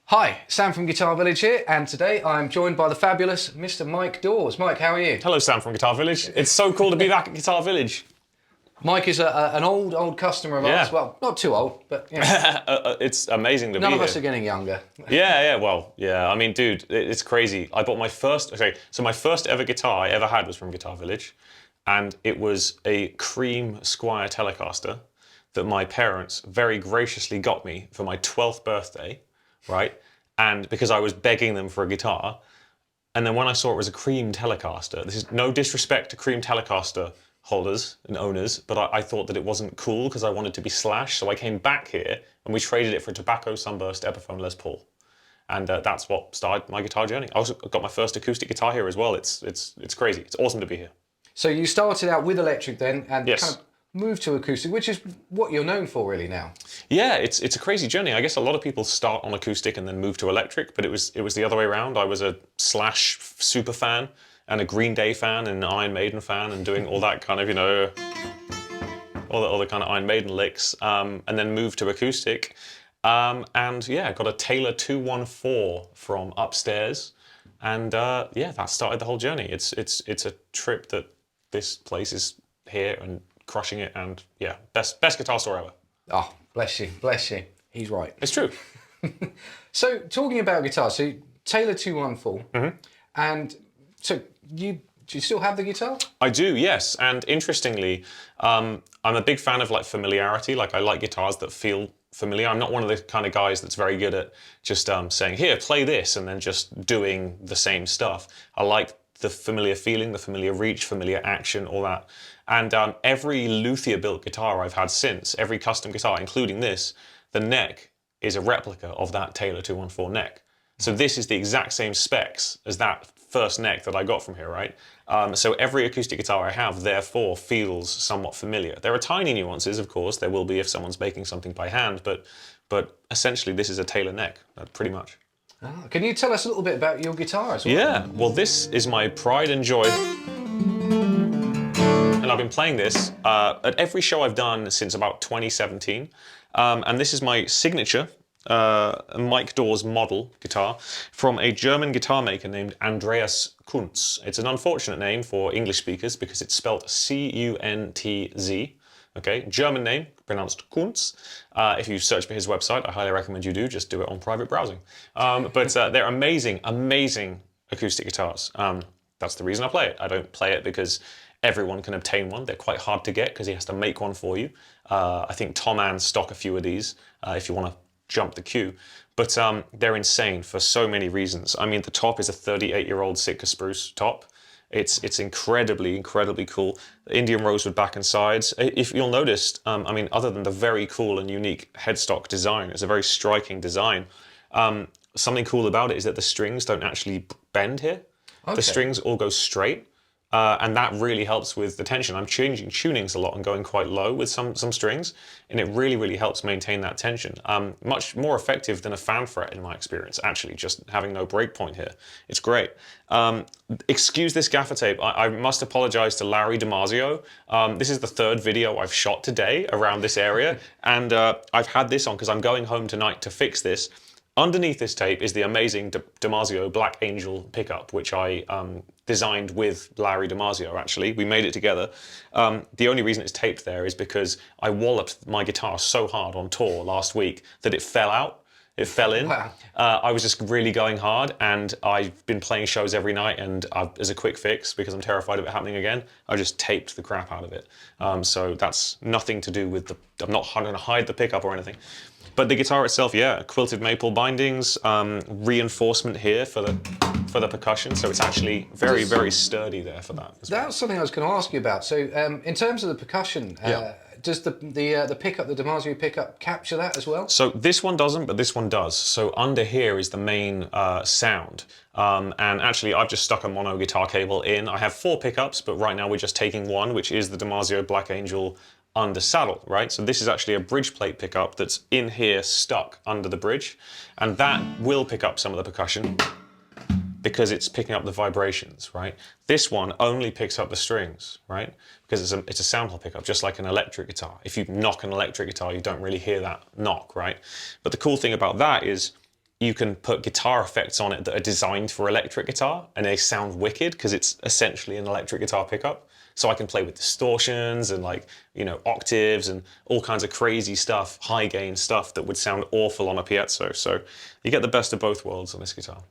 Hi, Sam from Guitar Village here, and today I'm joined by the fabulous Mr. Mike Dawes. Mike, how are you? Hello, Sam from Guitar Village. It's so cool to be back at Guitar Village. Mike is an old customer of ours. Well, not too old, but you know. It's amazing to be here. None of us are getting younger. Yeah. I mean, dude, it's crazy. I bought my first, so my first ever guitar I ever had was from Guitar Village, and it was a cream Squire Telecaster that my parents very graciously got me for my 12th birthday, right? And because I was begging them for a guitar, and then when I saw it was a cream Telecaster, this is no disrespect to cream Telecaster holders and owners, but I thought that it wasn't cool because I wanted to be Slash, so I came back here and we traded it for a Tobacco Sunburst Epiphone Les Paul. And that's what started my guitar journey. I also got my first acoustic guitar here as well. It's crazy. It's awesome to be here. So you started out with electric then, and yes. kind of moved to acoustic, which is what you're known for really now. Yeah, it's a crazy journey. I guess a lot of people start on acoustic and then move to electric, but it was the other way around. I was a Slash super fan and a Green Day fan and an Iron Maiden fan and doing all that kind of, you know, all the kind of Iron Maiden licks, and then moved to acoustic. And yeah, got a Taylor 214 from upstairs, and yeah, that started the whole journey. It's a trip that this place is here and crushing it, and yeah, best guitar store ever. Oh, bless you. He's right. It's true. So talking about guitar, so Taylor 214, and so do you still have the guitar? I do, yes. And interestingly, I'm a big fan of like familiarity. Like I like guitars that feel familiar. I'm not one of the kind of guys that's very good at just saying, here, play this, and then just doing the same stuff. I like the familiar feeling, the familiar reach, familiar action, all that. And every luthier-built guitar I've had since, every custom guitar, including this, the neck is a replica of that Taylor 214 neck. So this is the exact same specs as that first neck that I got from here, right? So every acoustic guitar I have, therefore, feels somewhat familiar. There are tiny nuances, of course. There will be if someone's making something by hand, but essentially this is a Taylor neck, pretty much. Ah, can you tell us a little bit about your guitar as well? Yeah, well, this is my pride and joy. And I've been playing this at every show I've done since about 2017. And this is my signature Mike Dawes model guitar from a German guitar maker named Andreas Kuntz. It's an unfortunate name for English speakers because it's spelled C-U-N-T-Z. Okay, German name, pronounced Kuntz. If you search for his website, I highly recommend you do. Just do it on private browsing. But they're amazing acoustic guitars. That's the reason I play it. I don't play it because everyone can obtain one. They're quite hard to get because he has to make one for you. I think Tom Ann stock a few of these if you want to jump the queue. But they're insane for so many reasons. I mean, the top is a 38-year-old Sitka spruce top. It's incredibly cool. Indian rosewood back and sides. If you'll notice, I mean, other than the very cool and unique headstock design, it's a very striking design. Something cool about it is that the strings don't actually bend here. Okay. The strings all go straight. And that really helps with the tension. I'm changing tunings a lot and going quite low with some strings, and it really helps maintain that tension. Much more effective than a fan fret in my experience, actually, just having no breakpoint here. It's great. Excuse this gaffer tape. I must apologize to Larry DiMarzio. This is the third video I've shot today around this area, and I've had this on because I'm going home tonight to fix this. Underneath this tape is the amazing DiMarzio Black Angel pickup, which I designed with Larry DiMarzio, actually. We made it together. The only reason it's taped there is because I walloped my guitar so hard on tour last week that it fell out. It fell in. Wow. I was just really going hard, and I've been playing shows every night, and as a quick fix, because I'm terrified of it happening again, I just taped the crap out of it. So that's nothing to do with I'm not going to hide the pickup or anything. But the guitar itself, yeah, quilted maple bindings, reinforcement here for the percussion, so it's actually very sturdy there for that. That's something I was going to ask you about. So in terms of the percussion, does the pickup, the DiMarzio pickup, capture that as well? So this one doesn't, but this one does. So under here is the main sound. And actually, I've just stuck a mono guitar cable in. I have 4 pickups, but right now we're just taking one, which is the DiMarzio Black Angel under saddle, right? So this is actually a bridge plate pickup that's in here stuck under the bridge. And that will pick up some of the percussion because it's picking up the vibrations, right? This one only picks up the strings, right? Because it's a sample pickup, just like an electric guitar. If you knock an electric guitar, you don't really hear that knock, right? But the cool thing about that is you can put guitar effects on it that are designed for electric guitar, and they sound wicked because it's essentially an electric guitar pickup. So I can play with distortions and, like, you know, octaves and all kinds of crazy stuff, high gain stuff that would sound awful on a piezo. So you get the best of both worlds on this guitar.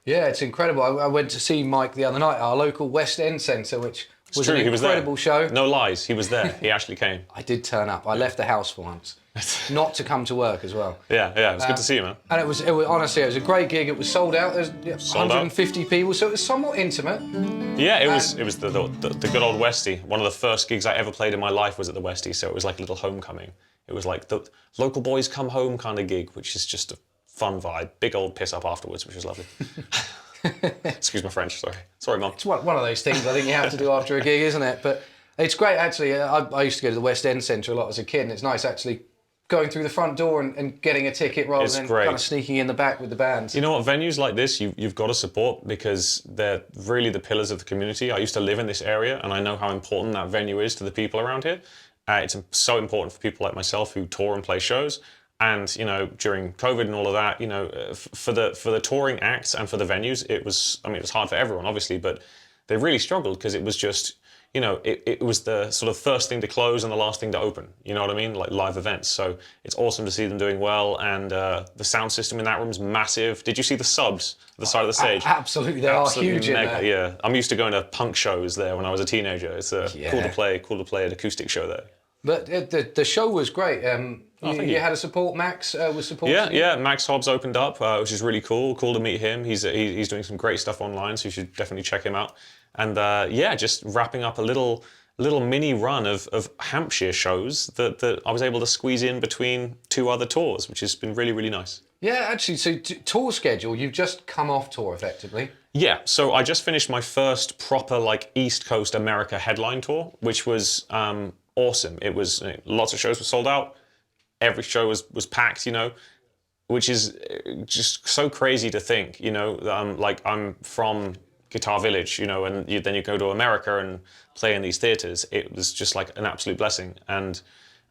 Yeah, it's incredible. I went to see Mike the other night at our local West End Centre, which was an incredible show. No lies, he was there. He actually came. I did turn up. I left the house for once, not to come to work as well. Yeah, it was good to see you, man. And it was honestly, it was a great gig. It was sold out. There's 150 people, so it was somewhat intimate. Yeah, it was the good old Westie. One of the first gigs I ever played in my life was at the Westie, so it was like a little homecoming. It was like the local boys come home kind of gig, which is just a fun vibe. Big old piss up afterwards, which was lovely. Excuse my French, sorry. Sorry, Mum. It's one of those things I think you have to do after a gig, isn't it? But it's great, actually. I used to go to the West End Centre a lot as a kid, and it's nice actually going through the front door and getting a ticket rather than kind of sneaking in the back with the bands. You know what, venues like this you've got to support because they're really the pillars of the community. I used to live in this area and I know how important that venue is to the people around here. It's so important for people like myself who tour and play shows. And, you know, during COVID and all of that, you know, for the touring acts and for the venues, it was hard for everyone, obviously, but they really struggled because it was just, you know, it was the sort of first thing to close and the last thing to open, you know what I mean? Like live events. So it's awesome to see them doing well. And the sound system in that room is massive. Did you see the subs at the side of the stage? Absolutely, they are huge mega, in there. Yeah, I'm used to going to punk shows there when I was a teenager. It's cool to play an acoustic show there. But the show was great. You had a support. Max was supporting. Yeah. Max Hobbs opened up, which is really cool. Cool to meet him. He's doing some great stuff online, so you should definitely check him out. And just wrapping up a little mini run of Hampshire shows that I was able to squeeze in between 2 other tours, which has been really, really nice. Yeah, actually, so tour schedule. You've just come off tour, effectively. Yeah, so I just finished my first proper like East Coast America headline tour, which was awesome. It was lots of shows were sold out. Every show was packed, you know, which is just so crazy to think, you know, like I'm from Guitar Village, you know, and then you go to America and play in these theaters. It was just like an absolute blessing. And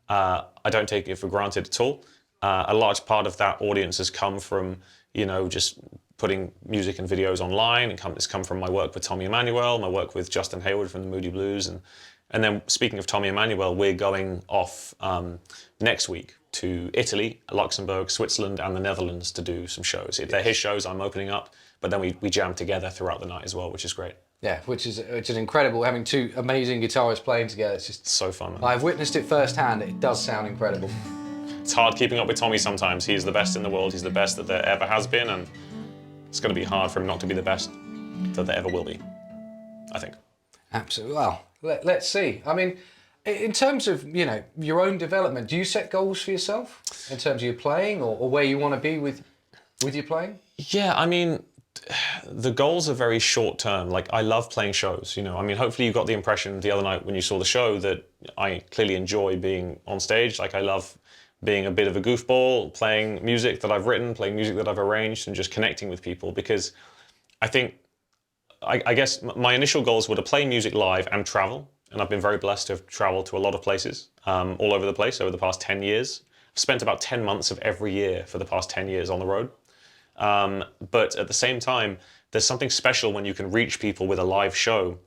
I don't take it for granted at all. A large part of that audience has come from, you know, just putting music and videos online. It's come from my work with Tommy Emmanuel, my work with Justin Hayward from the Moody Blues. And then speaking of Tommy Emmanuel, we're going off next week to Italy, Luxembourg, Switzerland, and the Netherlands to do some shows. If they're his shows, I'm opening up, but then we jam together throughout the night as well, which is great. Yeah, which is incredible, having 2 amazing guitarists playing together. It's just so fun, man. I've witnessed it firsthand. It does sound incredible. It's hard keeping up with Tommy sometimes. He's the best in the world. He's the best that there ever has been, and it's going to be hard for him not to be the best that there ever will be, I think. Absolutely. Well, let's see. I mean, in terms of, you know, your own development, do you set goals for yourself in terms of your playing or where you want to be with your playing? Yeah, I mean, the goals are very short term. Like, I love playing shows, you know. I mean, hopefully you got the impression the other night when you saw the show that I clearly enjoy being on stage. Like, I love being a bit of a goofball, playing music that I've written, playing music that I've arranged, and just connecting with people, because I think I guess my initial goals were to play music live and travel. And I've been very blessed to have traveled to a lot of places all over the place over the past 10 years. I've spent about 10 months of every year for the past 10 years on the road. But at the same time, there's something special when you can reach people with a live show.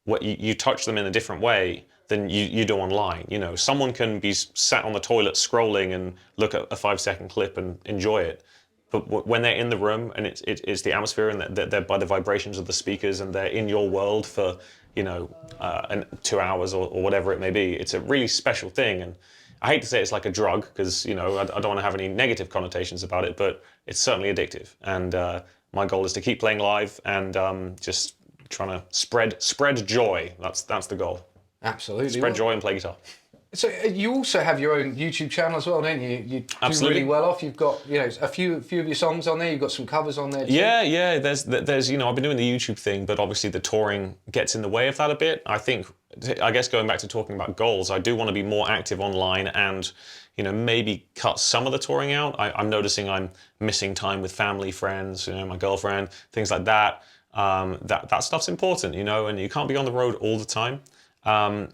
What you touch them in a different way than you do online. You know, someone can be sat on the toilet scrolling and look at a 5-second clip and enjoy it. But when they're in the room and it's the atmosphere and they're by the vibrations of the speakers and they're in your world for, you know, 2 hours or whatever it may be, it's a really special thing. And I hate to say it's like a drug because, you know, I don't want to have any negative connotations about it, but it's certainly addictive. And my goal is to keep playing live and just trying to spread joy. That's the goal. Absolutely. Spread joy and play guitar. So you also have your own YouTube channel as well, don't you? You do Absolutely. really well off. You've got, you know, a few of your songs on there. You've got some covers on there too. Yeah. There's you know, I've been doing the YouTube thing, but obviously the touring gets in the way of that a bit. I guess going back to talking about goals, I do want to be more active online and, you know, maybe cut some of the touring out. I'm noticing I'm missing time with family, friends, you know, my girlfriend, things like that. That stuff's important, you know, and you can't be on the road all the time.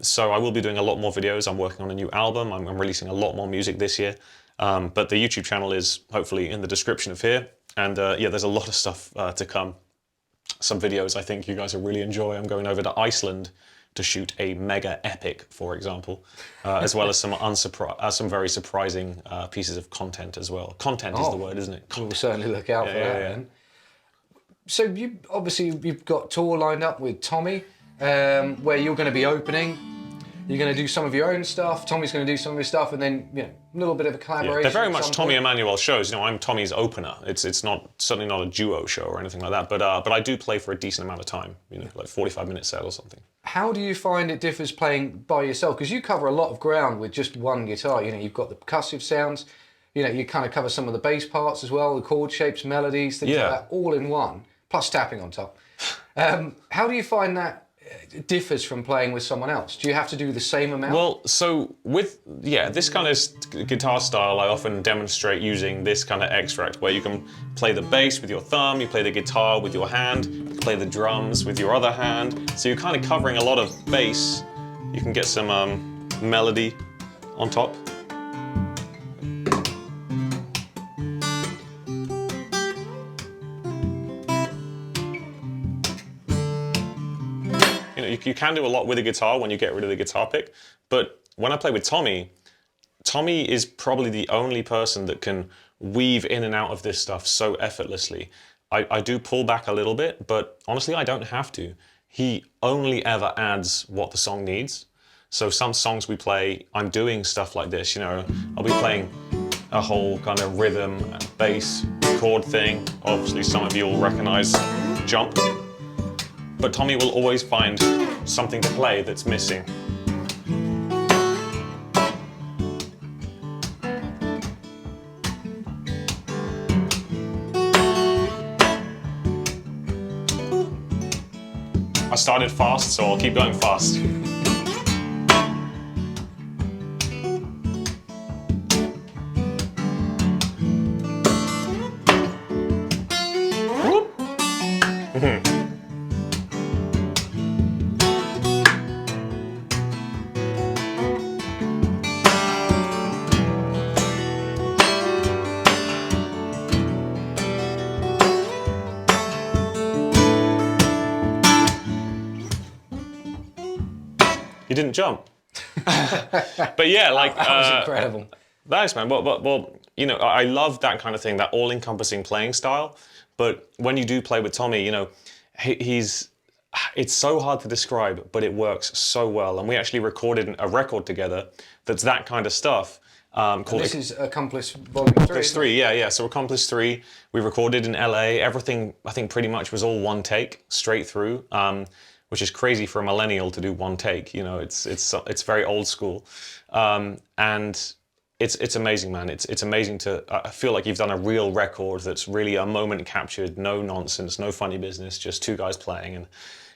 So I will be doing a lot more videos. I'm working on a new album. I'm releasing a lot more music this year. But the YouTube channel is hopefully in the description of here. And yeah, there's a lot of stuff to come. Some videos I think you guys will really enjoy. I'm going over to Iceland to shoot a mega epic, for example, as well as some very surprising pieces of content as well. Content is the word, isn't it? We'll certainly look out for that then. So you've got tour lined up with Tommy. Where you're going to be opening, you're going to do some of your own stuff, Tommy's going to do some of his stuff, and then, you know, a little bit of a collaboration. Yeah, they're very much Tommy Emmanuel shows. You know, I'm Tommy's opener. It's certainly not a duo show or anything like that, but I do play for a decent amount of time, you know, like 45-minute set or something. How do you find it differs playing by yourself? Because you cover a lot of ground with just one guitar. You know, you've got the percussive sounds, you know, you kind of cover some of the bass parts as well, the chord shapes, melodies, things like that, all in one, plus tapping on top. How do you find that differs from playing with someone else? Do you have to do the same amount? Well, so with, this kind of guitar style, I often demonstrate using this kind of extract where you can play the bass with your thumb, you play the guitar with your hand, you play the drums with your other hand. So you're kind of covering a lot of bass. You can get some melody on top. You can do a lot with a guitar when you get rid of the guitar pick, but when I play with Tommy, Tommy is probably the only person that can weave in and out of this stuff so effortlessly. I do pull back a little bit, but honestly, I don't have to. He only ever adds what the song needs. So some songs we play, I'm doing stuff like this, you know, I'll be playing a whole kind of rhythm, bass, chord thing. Obviously, some of you will recognize Jump. But Tommy will always find something to play that's missing. I started fast, so I'll keep going fast. You didn't jump. But yeah, like... that was incredible. Thanks, man. Well, you know, I love that kind of thing, that all-encompassing playing style. But when you do play with Tommy, you know, it's so hard to describe, but it works so well. And we actually recorded a record together that's that kind of stuff. Called this is Accomplice Volume 3. Accomplice 3, yeah. So Accomplice 3, we recorded in LA. Everything, I think, pretty much was all one take, straight through. Which is crazy for a millennial to do one take. You know, it's very old school, and it's amazing, man. It's amazing to I feel like you've done a real record that's really a moment captured, no nonsense, no funny business, just two guys playing. And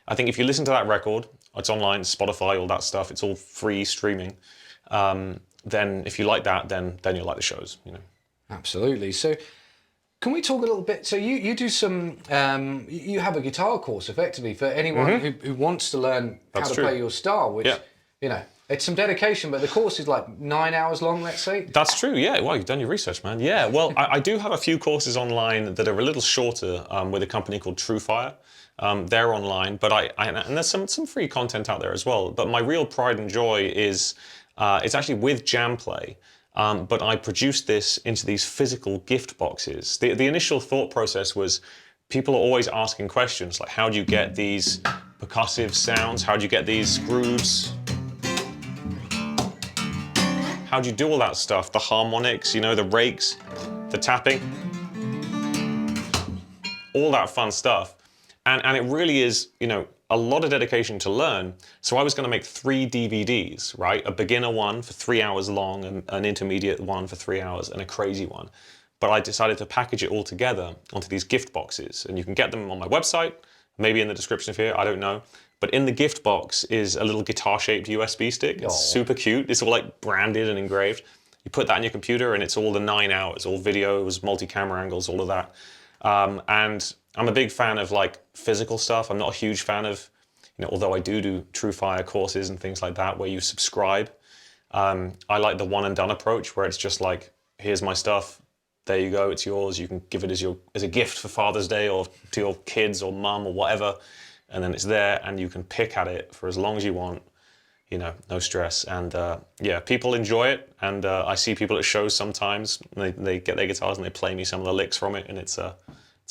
I think if you listen to that record, it's online, Spotify, all that stuff. It's all free streaming. Then if you like that, then you'll like the shows. You know. Absolutely. So Can we talk a little bit? So you do some, you have a guitar course effectively for anyone who wants to learn how to play your style, which, you know, it's some dedication, but the course is like 9 hours long, let's say. That's true, yeah. Well, you've done your research, man. Yeah, well, I do have a few courses online that are a little shorter with a company called TrueFire. They're online, but and there's some free content out there as well. But my real pride and joy is it's actually with Jamplay. But I produced this into these physical gift boxes. The initial thought process was people are always asking questions like, how do you get these percussive sounds? How do you get these grooves? How do you do all that stuff? The harmonics, you know, the rakes, the tapping, all that fun stuff. And it really is, you know, a lot of dedication to learn. So I was going to make 3 DVDs, right? A beginner one for 3 hours long, and an intermediate one for 3 hours, and a crazy one. But I decided to package it all together onto these gift boxes. And you can get them on my website, maybe in the description of here, I don't know. But in the gift box is a little guitar-shaped USB stick. It's super cute. It's all like branded and engraved. You put that on your computer and it's all the 9 hours, all videos, multi-camera angles, all of that. And I'm a big fan of like physical stuff. I'm not a huge fan of, you know, although I do TrueFire courses and things like that where you subscribe. I like the one and done approach where it's just like, here's my stuff. There you go, it's yours. You can give it as a gift for Father's Day or to your kids or mum or whatever. And then it's there and you can pick at it for as long as you want, you know, no stress. And yeah, people enjoy it. And I see people at shows sometimes, and they get their guitars and they play me some of the licks from it. And it's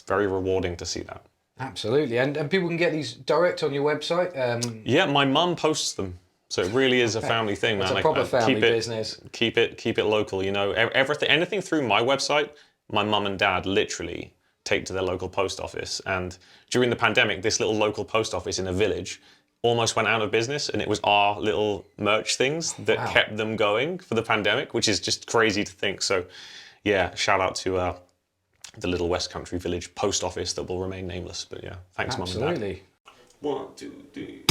very rewarding to see that. Absolutely. And people can get these direct on your website? Yeah, my mum posts them. So it really is a family thing, man. It's a proper family business. Keep it local, you know. Anything through my website, my mum and dad literally take to their local post office. And during the pandemic, this little local post office in a village almost went out of business, and it was our little merch things that kept them going for the pandemic, which is just crazy to think. So yeah, shout out to the little West Country village post office that will remain nameless. But yeah, thanks, mum and dad. Absolutely. 1, 2, 3.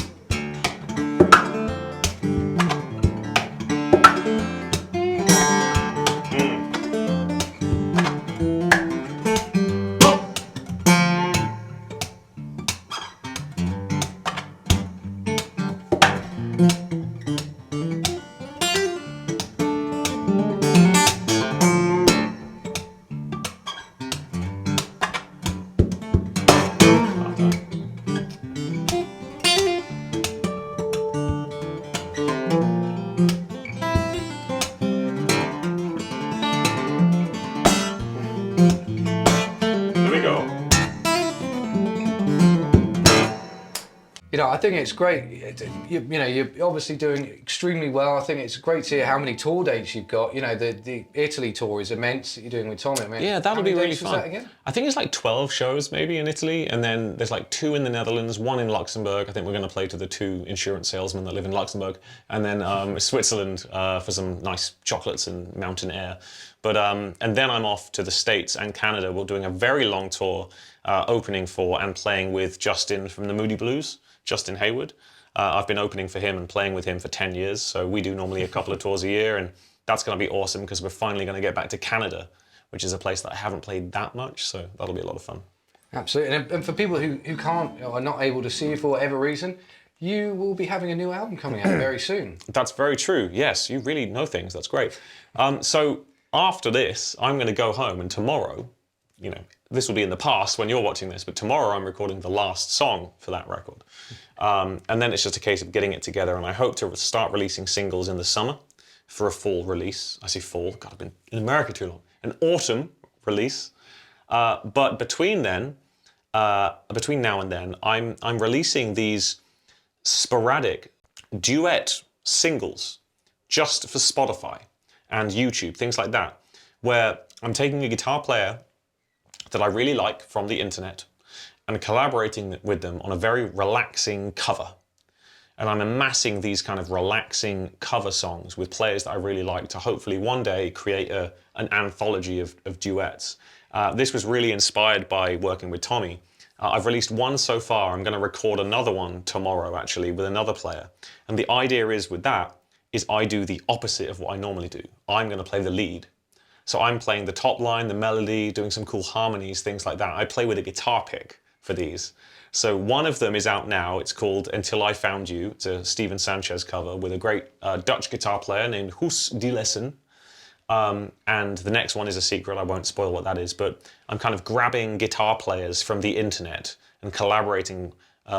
You know, I think it's great. You know, you're obviously doing extremely well. I think it's great to hear how many tour dates you've got. You know, the Italy tour is immense that you're doing with Tommy. I mean, yeah, that'll be really fun. That again? I think it's like 12 shows maybe in Italy, and then there's like 2 in the Netherlands, 1 in Luxembourg. I think we're going to play to the 2 insurance salesmen that live in Luxembourg, and then Switzerland for some nice chocolates and mountain air. But and then I'm off to the States and Canada. We're doing a very long tour, opening for and playing with Justin from the Moody Blues. Justin Hayward. I've been opening for him and playing with him for 10 years, so we do normally a couple of tours a year, and that's going to be awesome because we're finally going to get back to Canada, which is a place that I haven't played that much, so that'll be a lot of fun. Absolutely, and for people who can't or are not able to see you for whatever reason, you will be having a new album coming out very soon. That's very true, yes, you really know things, that's great. So after this, I'm going to go home, and tomorrow, you know, this will be in the past when you're watching this, but tomorrow I'm recording the last song for that record. And then it's just a case of getting it together, and I hope to start releasing singles in the summer for a fall release. I say fall, God, I've been in America too long. An autumn release. But between now and then, I'm releasing these sporadic duet singles just for Spotify and YouTube, things like that, where I'm taking a guitar player that I really like from the internet and collaborating with them on a very relaxing cover. And I'm amassing these kind of relaxing cover songs with players that I really like to hopefully one day create an anthology of duets. This was really inspired by working with Tommy. I've released 1 so far. I'm going to record another one tomorrow, actually, with another player. And the idea is with that is I do the opposite of what I normally do. I'm going to play the lead. So I'm playing the top line, the melody, doing some cool harmonies, things like that. I play with a guitar pick for these. So one of them is out now. It's called Until I Found You. It's a Steven Sanchez cover with a great Dutch guitar player named Hoes de Lessen. And the next one is a secret. I won't spoil what that is, but I'm kind of grabbing guitar players from the internet and collaborating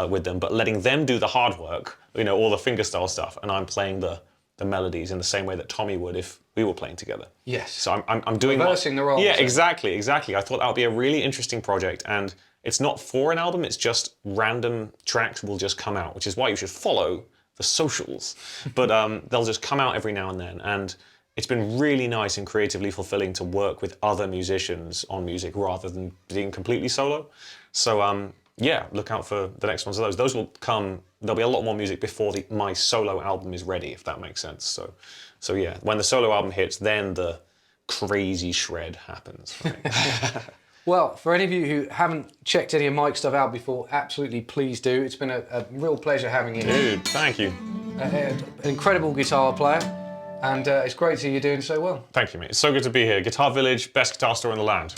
with them, but letting them do the hard work, you know, all the fingerstyle stuff, and I'm playing the melodies in the same way that Tommy would if we were playing together. Yes. So I'm doing reversing the roles. Yeah, exactly. I thought that would be a really interesting project, and it's not for an album. It's just random tracks will just come out, which is why you should follow the socials. But they'll just come out every now and then, and it's been really nice and creatively fulfilling to work with other musicians on music rather than being completely solo. So yeah, look out for the next ones of those. Those will come. There'll be a lot more music before my solo album is ready, if that makes sense. So yeah, when the solo album hits, then the crazy shred happens. Right? Well, for any of you who haven't checked any of Mike's stuff out before, absolutely please do. It's been a real pleasure having you here. Dude, thank you. An incredible guitar player, and it's great to see you doing so well. Thank you, mate. It's so good to be here. Guitar Village, best guitar store in the land.